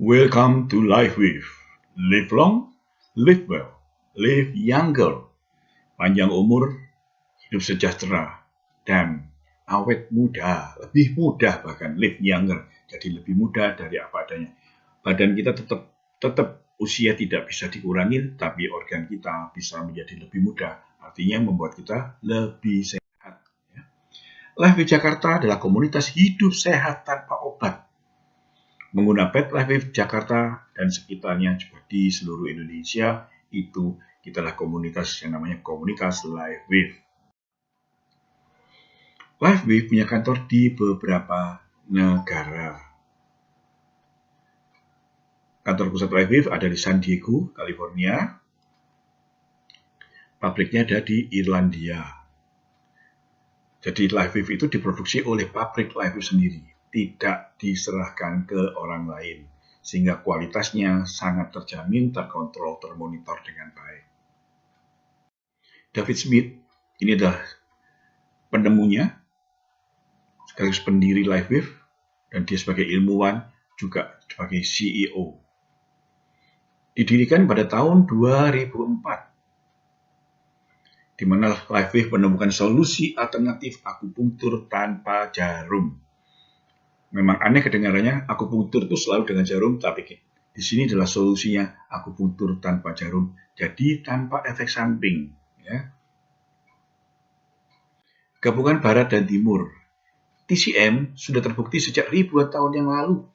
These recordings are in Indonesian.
Welcome to Life with. Live long, live well, live younger. Panjang umur, hidup sejahtera, dan awet muda. Lebih muda bahkan, live younger. Jadi lebih muda dari apa adanya. Badan kita tetap usia tidak bisa dikurangi, tapi organ kita bisa menjadi lebih muda. Artinya membuat kita lebih sehat. Life with Jakarta adalah komunitas hidup sehat tanpa obat. Menggunakan Pet Life with Jakarta dan sekitarnya juga di seluruh Indonesia, itu kitalah komunitas yang namanya komunitas Life with. Life with punya kantor di beberapa negara. Kantor pusat Life with ada di San Diego, California. Pabriknya ada di Irlandia. Jadi Life with itu diproduksi oleh pabrik Life with sendiri, tidak diserahkan ke orang lain, sehingga kualitasnya sangat terjamin, terkontrol, termonitor dengan baik. David Smith ini adalah penemunya, sekaligus pendiri Life with, dan dia sebagai ilmuwan juga sebagai CEO. Didirikan pada tahun 2004, di mana Life with menemukan solusi alternatif akupunktur tanpa jarum. Memang aneh kedengarannya, akupunktur itu selalu dengan jarum, tapi di sini adalah solusinya akupunktur tanpa jarum, jadi tanpa efek samping. Ya. Gabungan Barat dan Timur, TCM sudah terbukti sejak ribuan tahun yang lalu,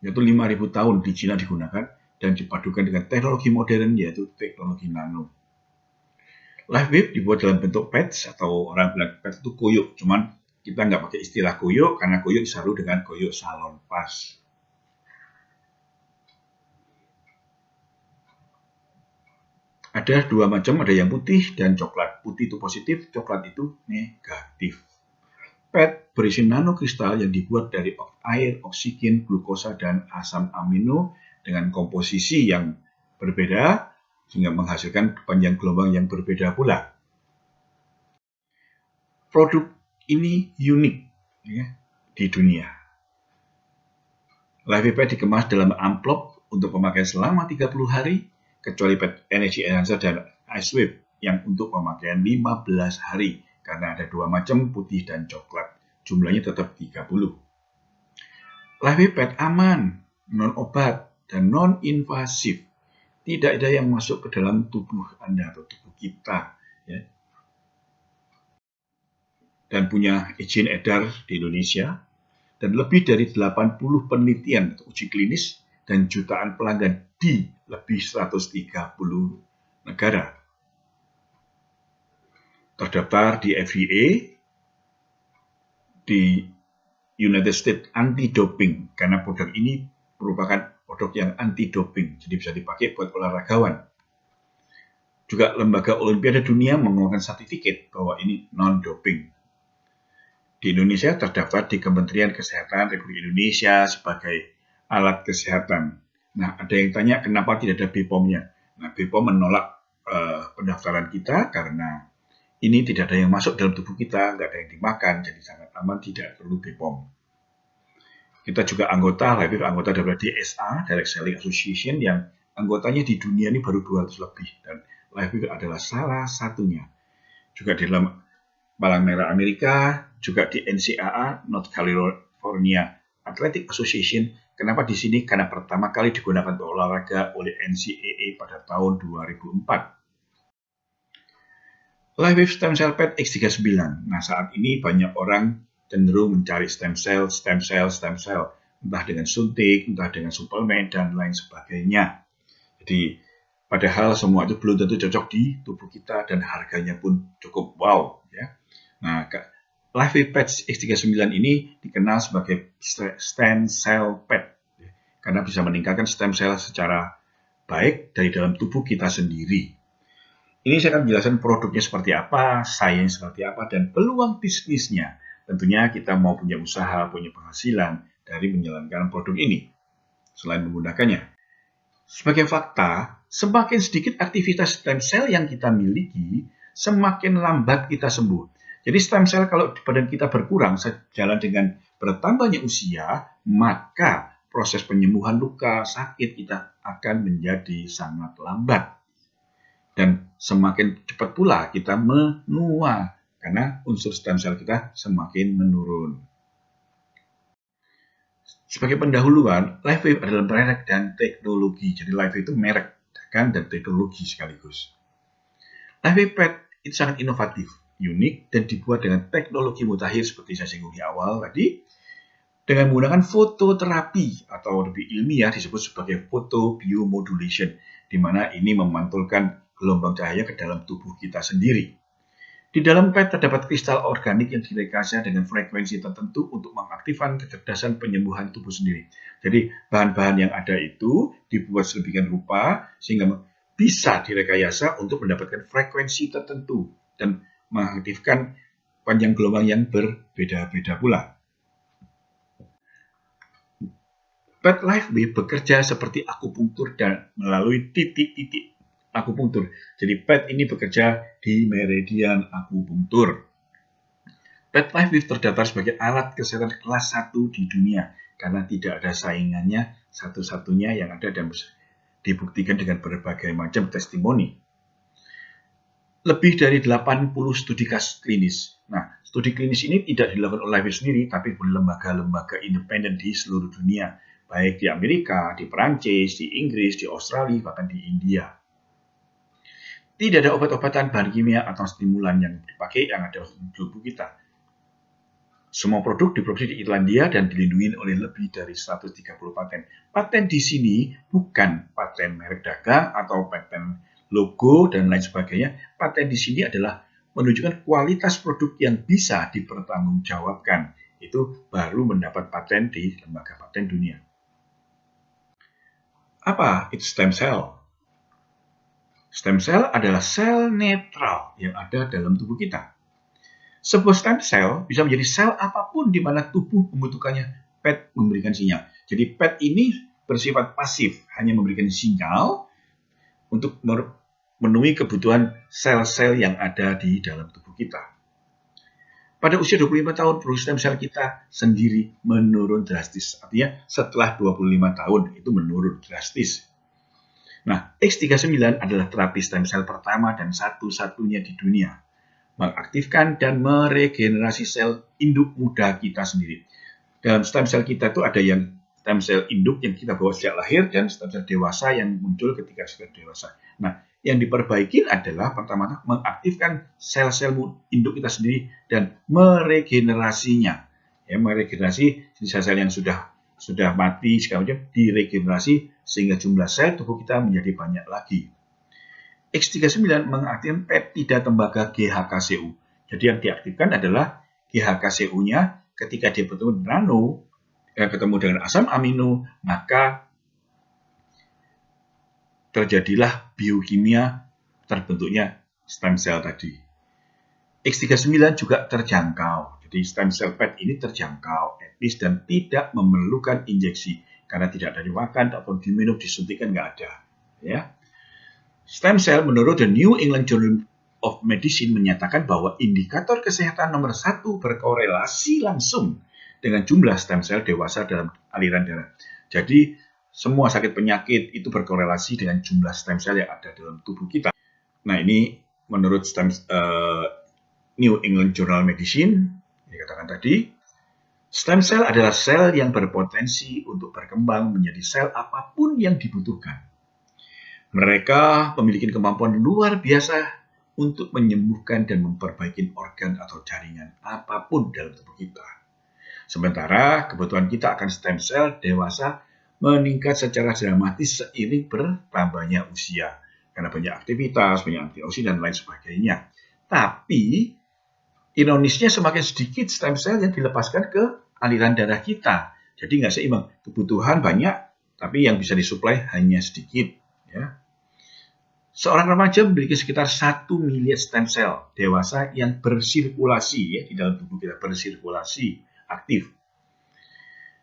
yaitu 5.000 tahun di Cina digunakan dan dipadukan dengan teknologi modern, yaitu teknologi nano. Life with dibuat dalam bentuk pads, atau orang bilang pads itu koyok, cuman kita nggak pakai istilah koyok karena koyok disaru dengan koyok salon pas. Ada dua macam, ada yang putih dan coklat. Putih itu positif, coklat itu negatif. Pad berisi nanokristal yang dibuat dari air, oksigen, glukosa, dan asam amino dengan komposisi yang berbeda, sehingga menghasilkan panjang gelombang yang berbeda pula. Produk ini unik ya, di dunia. Life Pad dikemas dalam amplop untuk pemakaian selama 30 hari, kecuali Pad Energy Enhancer dan Ice Whip yang untuk pemakaian 15 hari, karena ada dua macam, putih dan coklat. Jumlahnya tetap 30. Life Pad aman, non-obat, dan non-invasif. Tidak ada yang masuk ke dalam tubuh Anda atau tubuh kita. Ya. Dan punya izin edar di Indonesia, dan lebih dari 80 penelitian atau uji klinis dan jutaan pelanggan di lebih 130 negara. Terdaftar di FDA, di United States Anti-Doping, karena produk ini merupakan produk yang anti-doping, jadi bisa dipakai buat olahragawan. Juga Lembaga Olimpiade Dunia mengeluarkan sertifikat bahwa ini non-doping. Di Indonesia terdaftar di Kementerian Kesehatan Republik Indonesia sebagai alat kesehatan. Nah, ada yang tanya kenapa tidak ada BPOM-nya. Nah, BPOM menolak pendaftaran kita karena ini tidak ada yang masuk dalam tubuh kita, nggak ada yang dimakan, jadi sangat aman, tidak perlu BPOM. Kita juga anggota dari DSA, Direct Selling Association, yang anggotanya di dunia ini baru 200 lebih, dan LifeWave adalah salah satunya. Juga di dalam Palang Merah Amerika, juga di NCAA, North California Athletic Association. Kenapa di sini? Karena pertama kali digunakan untuk olahraga oleh NCAA pada tahun 2004. LifeWave Stem Cell Pad X39. Nah, saat ini banyak orang cenderung mencari stem cell, entah dengan suntik, entah dengan suplemen, dan lain sebagainya. Jadi, padahal semua itu belum tentu cocok di tubuh kita dan harganya pun cukup wow. Ya. Nah, LifeWave Pad X39 ini dikenal sebagai stem cell pad karena bisa meningkatkan stem cell secara baik dari dalam tubuh kita sendiri. Ini saya akan menjelaskan produknya seperti apa, sains seperti apa, dan peluang bisnisnya. Tentunya kita mau punya usaha, punya penghasilan dari menjalankan produk ini selain menggunakannya. Sebagai fakta, semakin sedikit aktivitas stem cell yang kita miliki, semakin lambat kita sembuh. Jadi stem cell kalau di badan kita berkurang sejalan dengan bertambahnya usia, maka proses penyembuhan luka, sakit kita akan menjadi sangat lambat. Dan semakin cepat pula kita menua, karena unsur stem cell kita semakin menurun. Sebagai pendahuluan, LifeWave adalah merek dan teknologi. Jadi LifeWave itu merek, dagang, dan teknologi sekaligus. LifeWave PET itu sangat inovatif, unik, dan dibuat dengan teknologi mutakhir seperti saya singgung di awal tadi, dengan menggunakan fototerapi atau lebih ilmiah disebut sebagai photobiomodulation, di mana ini memantulkan gelombang cahaya ke dalam tubuh kita sendiri. Di dalam PET terdapat kristal organik yang direkayasa dengan frekuensi tertentu untuk mengaktifkan kecerdasan penyembuhan tubuh sendiri. Jadi bahan-bahan yang ada itu dibuat sedemikian rupa sehingga bisa direkayasa untuk mendapatkan frekuensi tertentu dan mengaktifkan panjang gelombang yang berbeda-beda pula. PET LifeWave bekerja seperti akupunktur dan melalui titik-titik akupunktur. Jadi PET ini bekerja di meridian akupunktur. PET LifeWave terdaftar sebagai alat kesehatan kelas 1 di dunia karena tidak ada saingannya, satu-satunya yang ada dan dibuktikan dengan berbagai macam testimoni. Lebih dari 80 studi klinis. Nah, studi klinis ini tidak dilakukan oleh LifeWave sendiri, tapi oleh lembaga-lembaga independen di seluruh dunia, baik di Amerika, di Perancis, di Inggris, di Australia, bahkan di India. Tidak ada obat-obatan, bahan kimia, atau stimulan yang dipakai yang ada di tubuh kita. Semua produk diproduksi di Irlandia dan dilindungi oleh lebih dari 130 paten. Paten di sini bukan paten merek dagang atau paten logo dan lain sebagainya. Paten di sini adalah menunjukkan kualitas produk yang bisa dipertanggungjawabkan. Itu baru mendapat paten di lembaga paten dunia. Apa itu stem cell? Stem cell adalah sel netral yang ada dalam tubuh kita. Sebuah stem cell bisa menjadi sel apapun di mana tubuh membutuhkannya. PET memberikan sinyal. Jadi PET ini bersifat pasif, hanya memberikan sinyal untuk memenuhi kebutuhan sel-sel yang ada di dalam tubuh kita. Pada usia 25 tahun, produksi stem cell kita sendiri menurun drastis. Artinya setelah 25 tahun itu menurun drastis. Nah, X39 adalah terapi stem cell pertama dan satu-satunya di dunia. Mengaktifkan dan meregenerasi sel induk muda kita sendiri. Dalam stem cell kita itu ada yang stem cell induk yang kita bawa sejak lahir dan stem cell dewasa yang muncul ketika sudah dewasa. Nah, yang diperbaiki adalah pertama-tama mengaktifkan sel-sel induk kita sendiri dan meregenerasinya. Ya, meregenerasi sel-sel yang sudah mati segala macam diregenerasi sehingga jumlah sel tubuh kita menjadi banyak lagi. X39 mengaktifkan peptida tembaga GHKCU. Jadi yang diaktifkan adalah GHKCU-nya ketika dia bertemu dengan asam amino, maka terjadilah biokimia terbentuknya stem cell tadi. X39 juga terjangkau. Jadi stem cell PET ini terjangkau, etis dan tidak memerlukan injeksi karena tidak ada dimakan ataupun diminum, disuntikan nggak ada. Ya. Stem cell menurut The New England Journal of Medicine menyatakan bahwa indikator kesehatan nomor 1 berkorelasi langsung dengan jumlah stem cell dewasa dalam aliran darah. Jadi semua sakit penyakit itu berkorelasi dengan jumlah stem cell yang ada dalam tubuh kita. Nah, ini menurut New England Journal of Medicine dikatakan tadi, stem cell adalah sel yang berpotensi untuk berkembang menjadi sel apapun yang dibutuhkan. Mereka memiliki kemampuan luar biasa untuk menyembuhkan dan memperbaiki organ atau jaringan apapun dalam tubuh kita. Sementara kebutuhan kita akan stem cell dewasa meningkat secara dramatis seiring bertambahnya usia. Karena banyak aktivitas, banyak antioksidan, dan lain sebagainya. Tapi, ironisnya semakin sedikit stem cell yang dilepaskan ke aliran darah kita. Jadi nggak seimbang. Kebutuhan banyak, tapi yang bisa disuplai hanya sedikit. Ya. Seorang remaja memiliki sekitar 1 miliar stem cell dewasa yang bersirkulasi ya, di dalam tubuh kita, bersirkulasi aktif.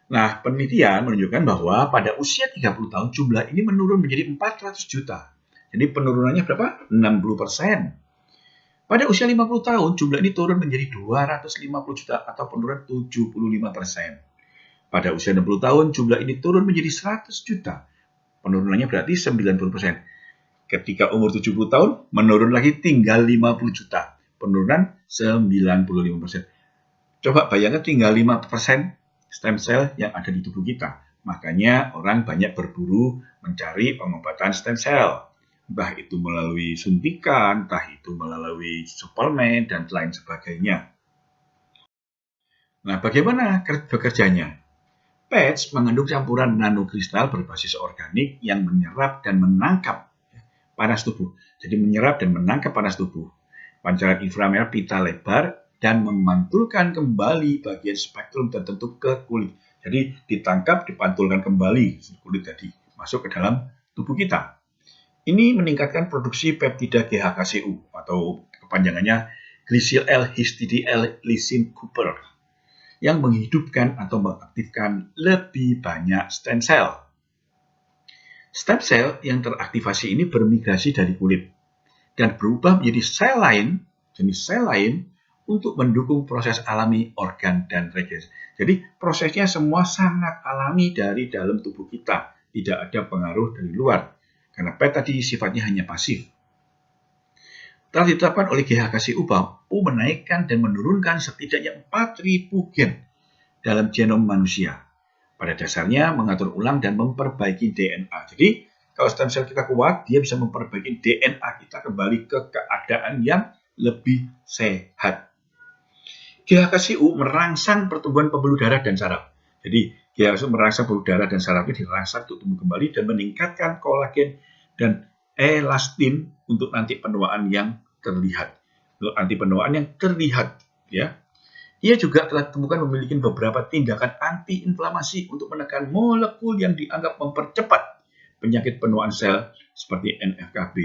Nah, penelitian menunjukkan bahwa pada usia 30 tahun jumlah ini menurun menjadi 400 juta. Jadi penurunannya berapa? 60%. Pada usia 50 tahun jumlah ini turun menjadi 250 juta atau penurunan 75%. Pada usia 60 tahun, jumlah ini turun menjadi 100 juta. Penurunannya berarti 90%. Ketika umur 70 tahun, menurun lagi tinggal 50 juta. Penurunan 95%. Coba bayangkan tinggal 5% stem cell yang ada di tubuh kita. Makanya orang banyak berburu mencari pengobatan stem cell. Entah itu melalui suntikan, entah itu melalui suplemen, dan lain sebagainya. Nah, bagaimana bekerjanya? PETS mengandung campuran nanokristal berbasis organik yang menyerap dan menangkap panas tubuh. Jadi menyerap dan menangkap panas tubuh. Pancaran inframerah pita lebar dan memantulkan kembali bagian spektrum tertentu ke kulit. Jadi ditangkap, dipantulkan kembali kulit tadi masuk ke dalam tubuh kita. Ini meningkatkan produksi peptida GHKCU atau kepanjangannya Glycyl L-Histidine Cooper yang menghidupkan atau mengaktifkan lebih banyak stem cell. Stem cell yang teraktivasi ini bermigrasi dari kulit dan berubah menjadi sel lain, jenis sel lain, untuk mendukung proses alami organ dan regenerasi. Jadi prosesnya semua sangat alami dari dalam tubuh kita, tidak ada pengaruh dari luar. Karena PET tadi sifatnya hanya pasif. Telah ditetapkan oleh GHKCU mampu menaikkan dan menurunkan setidaknya 4.000 gen dalam genom manusia. Pada dasarnya mengatur ulang dan memperbaiki DNA. Jadi kalau stem cell kita kuat, dia bisa memperbaiki DNA kita kembali ke keadaan yang lebih sehat. GHKCU merangsang pertumbuhan pembuluh darah dan saraf. Jadi GHKCU merangsang pembuluh darah dan sarafnya dirangsang untuk tumbuh kembali dan meningkatkan kolagen dan elastin untuk nanti penuaan yang terlihat. Untuk anti penuaan yang terlihat, ya. Ia juga telah ditemukan memiliki beberapa tindakan anti-inflamasi untuk menekan molekul yang dianggap mempercepat penyakit penuaan sel seperti NF-kB,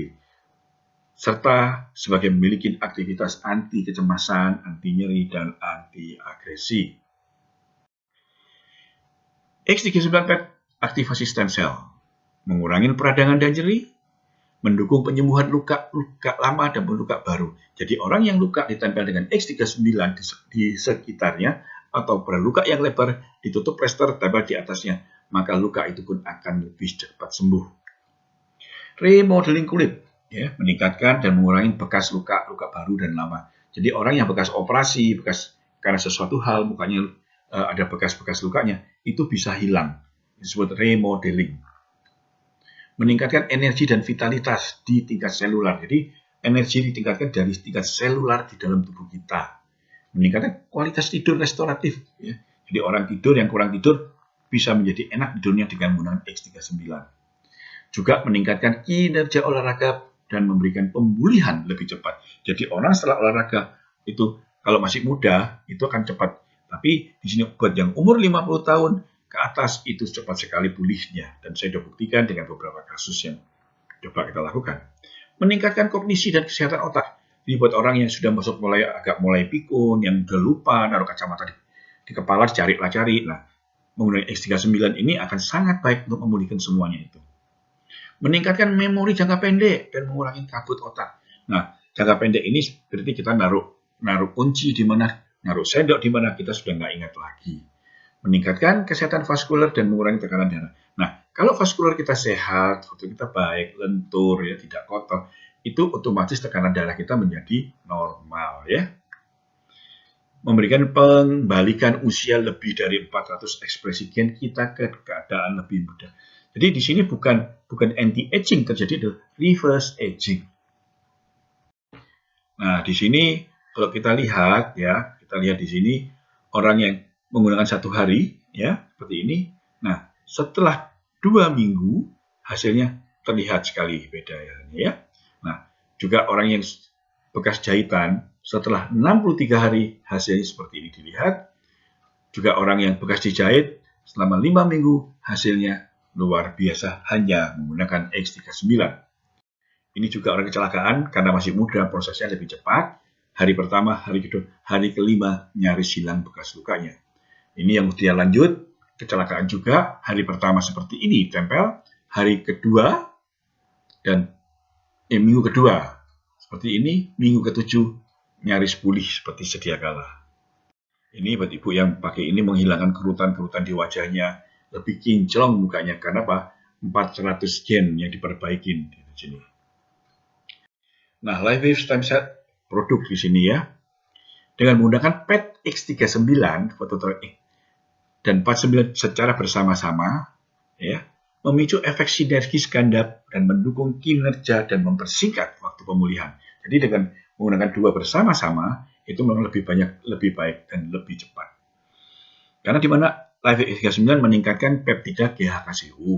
serta sebagai memiliki aktivitas anti kecemasan, anti nyeri, dan anti agresi. X39PET aktivasi stem cell, mengurangi peradangan dan nyeri, mendukung penyembuhan luka lama dan luka baru. Jadi orang yang luka ditempel dengan X39 di sekitarnya atau berluka yang lebar ditutup plester tempel di atasnya, maka luka itu pun akan lebih cepat sembuh. Remodeling kulit, ya, meningkatkan dan mengurangi bekas luka baru dan lama. Jadi orang yang bekas operasi, karena sesuatu hal mukanya ada bekas-bekas lukanya, itu bisa hilang. Disebut remodeling. Meningkatkan energi dan vitalitas di tingkat selular. Jadi energi ditingkatkan dari tingkat selular di dalam tubuh kita. Meningkatkan kualitas tidur restoratif. Ya. Jadi orang tidur yang kurang tidur bisa menjadi enak tidurnya dengan menggunakan X39. Juga meningkatkan kinerja olahraga dan memberikan pemulihan lebih cepat. Jadi orang setelah olahraga itu kalau masih muda itu akan cepat. Tapi di sini buat yang umur 50 tahun ke atas itu cepat sekali pulihnya, dan saya sudah buktikan dengan beberapa kasus yang coba kita lakukan. Meningkatkan kognisi dan kesehatan otak. Jadi buat orang yang sudah masuk agak mulai pikun, yang udah lupa naruh kacamata di kepala, cari. Nah, menggunakan X39 ini akan sangat baik untuk memulihkan semuanya itu. Meningkatkan memori jangka pendek dan mengurangi kabut otak. Nah, jangka pendek ini berarti kita naruh kunci di mana, naruh sendok di mana, kita sudah nggak ingat lagi. Meningkatkan kesehatan vaskular dan mengurangi tekanan darah. Nah, kalau vaskular kita sehat, vaksin kita baik, lentur, ya, tidak kotor, itu otomatis tekanan darah kita menjadi normal, ya. Memberikan pembalikan usia lebih dari 400 ekspresi gen kita ke keadaan lebih muda. Jadi di sini bukan anti-aging terjadi, reverse aging. Nah, di sini kalau kita lihat, ya, kita lihat di sini orang yang menggunakan 1 hari, ya, seperti ini. Nah, setelah 2 minggu, hasilnya terlihat sekali beda, ya. Nah, juga orang yang bekas jahitan, setelah 63 hari, hasilnya seperti ini dilihat. Juga orang yang bekas dijahit, selama 5 minggu, hasilnya luar biasa hanya menggunakan X39. Ini juga orang kecelakaan, karena masih muda, prosesnya lebih cepat. Hari pertama, hari kedua, hari kelima, nyaris hilang bekas lukanya. Ini yang usia lanjut, kecelakaan juga, hari pertama seperti ini, tempel, hari kedua, dan minggu kedua, seperti ini, minggu ke-7, nyaris pulih seperti sedia kala. Ini buat ibu yang pakai ini menghilangkan kerutan-kerutan di wajahnya, lebih kinclong mukanya karena apa? 400 gen yang diperbaikin di sini. Nah, LifeWave Stem Cell produk di sini ya. Dengan menggunakan PET X39 dan 49 secara bersama-sama ya, memicu efek sinergis ganda dan mendukung kinerja dan mempersingkat waktu pemulihan. Jadi dengan menggunakan dua bersama-sama itu memang lebih banyak, lebih baik dan lebih cepat. Karena di mana LifeWave X39 meningkatkan peptida GHKCU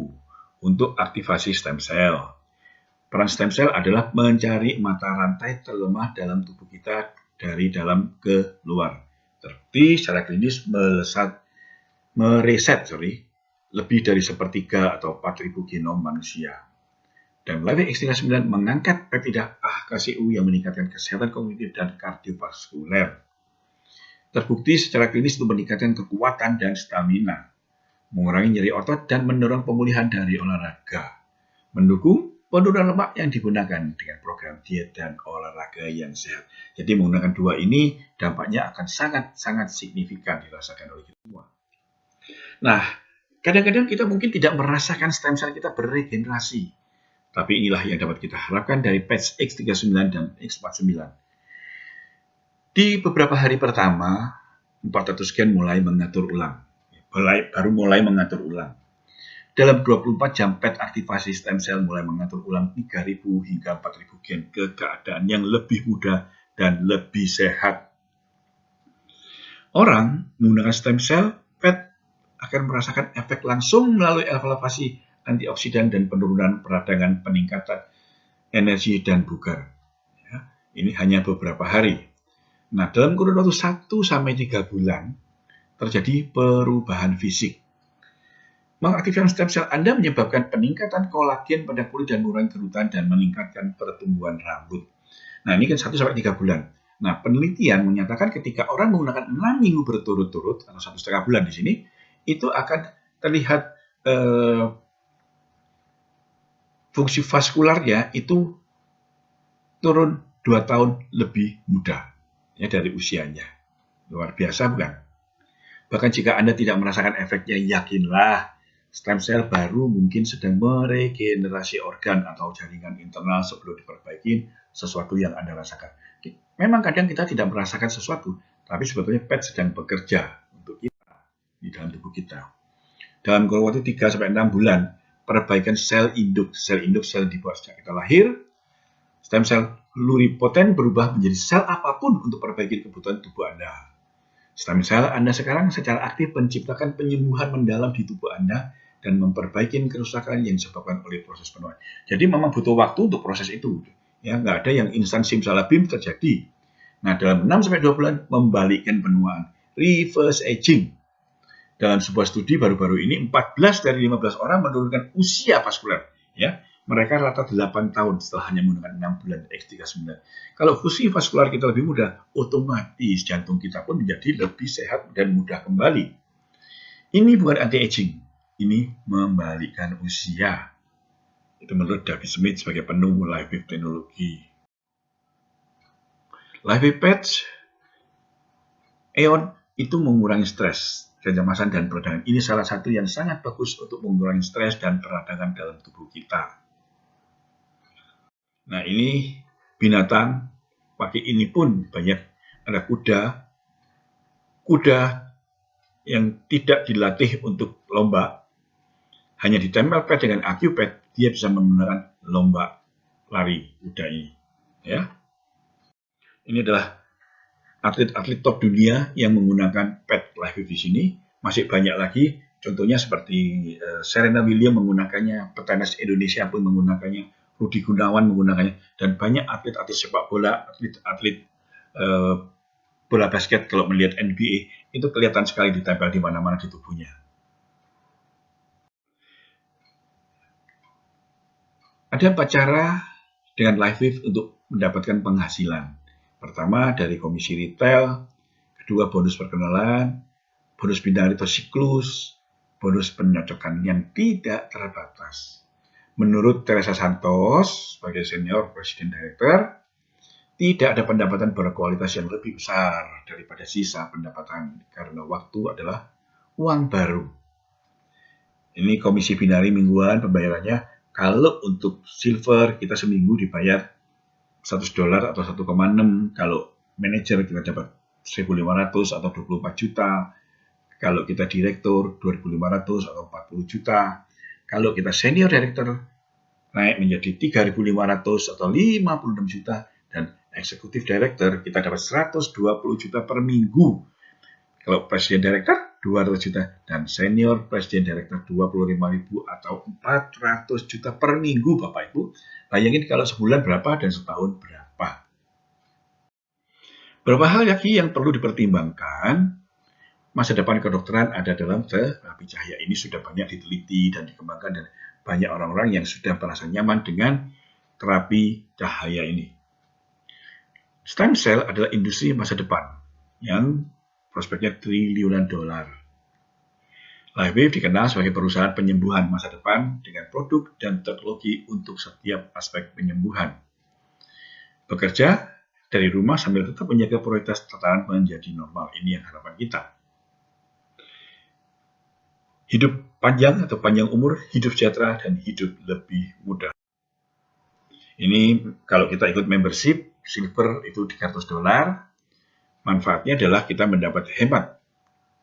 untuk aktivasi stem cell. Peran stem cell adalah mencari mata rantai terlemah dalam tubuh kita dari dalam ke luar. Terbukti secara klinis mereset lebih dari sepertiga atau 4.000 genom manusia. Dan LifeWave X39 mengangkat peptida AHKCU yang meningkatkan kesehatan kognitif dan kardiovaskuler. Terbukti secara klinis untuk meningkatkan kekuatan dan stamina, mengurangi nyeri otot dan mendorong pemulihan dari olahraga, mendukung penurunan lemak yang digunakan dengan program diet dan olahraga yang sehat. Jadi menggunakan dua ini dampaknya akan sangat-sangat signifikan dirasakan oleh kita semua. Nah, kadang-kadang kita mungkin tidak merasakan stem cell kita beregenerasi. Tapi inilah yang dapat kita harapkan dari patch X39 dan X49. Di beberapa hari pertama, 400 gen mulai mengatur ulang. Baru mulai mengatur ulang. Dalam 24 jam PET aktivasi stem cell mulai mengatur ulang 3.000 hingga 4.000 gen ke keadaan yang lebih mudah dan lebih sehat. Orang menggunakan stem cell PET akan merasakan efek langsung melalui elevasi antioksidan dan penurunan peradangan, peningkatan energi dan bugar. Ya, ini hanya beberapa hari. Nah, dalam kurun waktu 1-3 bulan terjadi perubahan fisik. Mengaktifkan stem cell Anda menyebabkan peningkatan kolagen pada kulit dan mengurangi kerutan dan meningkatkan pertumbuhan rambut. Nah, ini kan 1-3 bulan. Nah, penelitian menyatakan ketika orang menggunakan 6 minggu berturut-turut atau 1,5 bulan di sini, itu akan terlihat fungsi vaskularnya itu turun 2 tahun lebih muda ya dari usianya. Luar biasa bukan? Bahkan jika Anda tidak merasakan efeknya, yakinlah stem cell baru mungkin sedang meregenerasi organ atau jaringan internal sebelum diperbaiki sesuatu yang Anda rasakan. Memang kadang kita tidak merasakan sesuatu, tapi sebetulnya PET sedang bekerja untuk kita di dalam tubuh kita. Dalam kurun waktu 3-6 bulan, perbaikan sel induk sel dibuat sejak kita lahir, stem cell pluripoten berubah menjadi sel apapun untuk perbaiki kebutuhan tubuh Anda. Stem cell Anda sekarang secara aktif menciptakan penyembuhan mendalam di tubuh Anda dan memperbaiki kerusakan yang disebabkan oleh proses penuaan. Jadi memang butuh waktu untuk proses itu. Ya, nggak ada yang instan simsalabim terjadi. Nah, dalam 6-2 bulan membalikkan penuaan, reverse aging. Dalam sebuah studi baru-baru ini, 14 dari 15 orang menurunkan usia vaskuler. Ya, mereka rata 8 tahun setelah hanya menggunakan 6 bulan X39. Kalau fungsi vaskular kita lebih mudah, otomatis jantung kita pun menjadi lebih sehat dan mudah kembali. Ini bukan anti-aging, ini membalikkan usia. Itu menurut David Smith sebagai penemu LifeWave teknologi. LifeWave Patch EON itu mengurangi stres, kecemasan dan peradangan. Ini salah satu yang sangat bagus untuk mengurangi stres dan peradangan dalam tubuh kita. Nah, ini binatang pakai ini pun banyak. Ada kuda yang tidak dilatih untuk lomba, hanya ditempelkan dengan AcuPet, dia bisa memenangkan lomba lari kuda ini. Ya, ini adalah atlet-atlet top dunia yang menggunakan PET LifeWave di sini. Masih banyak lagi, contohnya seperti Serena Williams menggunakannya, petenis Indonesia pun menggunakannya, Rudi Gunawan menggunakannya, dan banyak atlet-atlet sepak bola, atlet-atlet bola basket kalau melihat NBA itu kelihatan sekali ditempel di mana-mana di tubuhnya. Ada 4 cara dengan LifeWave untuk mendapatkan penghasilan. Pertama dari komisi retail, kedua bonus perkenalan, bonus bintang atau siklus, bonus penyocokan yang tidak terbatas. Menurut Teresa Santos sebagai senior president director, tidak ada pendapatan berkualitas yang lebih besar daripada sisa pendapatan karena waktu adalah uang baru. Ini komisi binari mingguan pembayarannya. Kalau untuk silver kita seminggu dibayar $100 atau 1,6. Kalau manajer kita dapat 1.500 atau 24 juta. Kalau kita direktur 2.500 atau 40 juta. Kalau kita senior director naik menjadi 3.500 atau 56 juta. Dan eksekutif director kita dapat 120 juta per minggu. Kalau presiden director 200 juta dan senior presiden director 25.000 atau 400 juta per minggu Bapak Ibu. Bayangin kalau sebulan berapa dan setahun berapa. Beberapa hal lagi yang perlu dipertimbangkan. Masa depan kedokteran ada dalam terapi cahaya ini sudah banyak diteliti dan dikembangkan dan banyak orang-orang yang sudah merasa nyaman dengan terapi cahaya ini. Stem cell adalah industri masa depan yang prospeknya triliunan dolar. LifeWave dikenal sebagai perusahaan penyembuhan masa depan dengan produk dan teknologi untuk setiap aspek penyembuhan. Bekerja dari rumah sambil tetap menjaga prioritas tatanan menjadi normal. Ini yang harapan kita. Hidup panjang atau panjang umur, hidup sejahtera, dan hidup lebih mudah. Ini kalau kita ikut membership, silver itu $300. Manfaatnya adalah kita mendapat hemat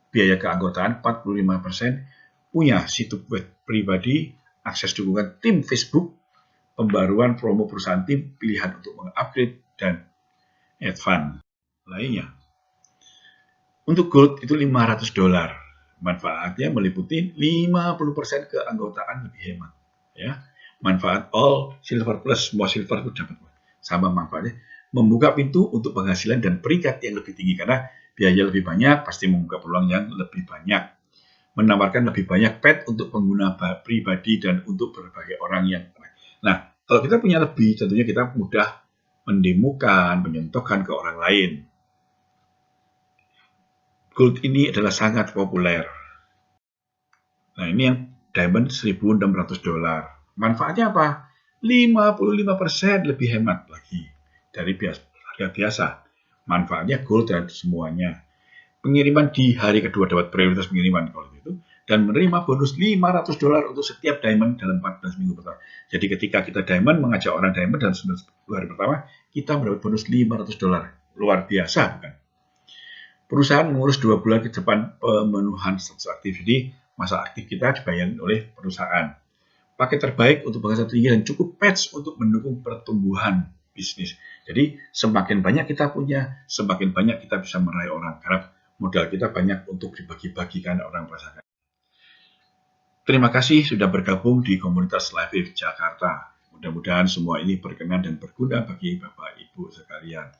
biaya keanggotaan 45%, punya situs web pribadi, akses dukungan tim Facebook, pembaruan promo perusahaan tim, pilihan untuk mengupgrade, dan advance lainnya. Untuk gold itu $500. Manfaatnya meliputi 50% keanggotaan lebih hemat. Ya. Manfaat all silver plus, semua silver itu dapat sama manfaatnya. Membuka pintu untuk penghasilan dan peringkat yang lebih tinggi karena biaya lebih banyak pasti membuka peluang yang lebih banyak. Menawarkan lebih banyak pet untuk pengguna pribadi dan untuk berbagai orang yang lain. Nah, kalau kita punya lebih, tentunya kita mudah mendemokan, menyentuhkan ke orang lain. Gold ini adalah sangat populer. Nah, ini yang diamond $1.600. Manfaatnya apa? 55% lebih hemat lagi dari harga biasa. Manfaatnya gold dan semuanya. Pengiriman di hari kedua dapat prioritas pengiriman kalau itu dan menerima bonus $500 untuk setiap diamond dalam 14 minggu pertama. Jadi ketika kita diamond mengajak orang diamond dalam 10 hari pertama, kita mendapat bonus $500. Luar biasa bukan? Perusahaan mengurus 2 bulan ke depan pemenuhan status aktif. Jadi masa aktif kita dibayar oleh perusahaan. Paket terbaik untuk penghasilan tinggi dan cukup patch untuk mendukung pertumbuhan bisnis. Jadi semakin banyak kita punya, semakin banyak kita bisa meraih orang. Karena modal kita banyak untuk dibagi-bagikan orang merasakan. Terima kasih sudah bergabung di komunitas LifeWave Jakarta. Mudah-mudahan semua ini berkenan dan berguna bagi Bapak Ibu sekalian.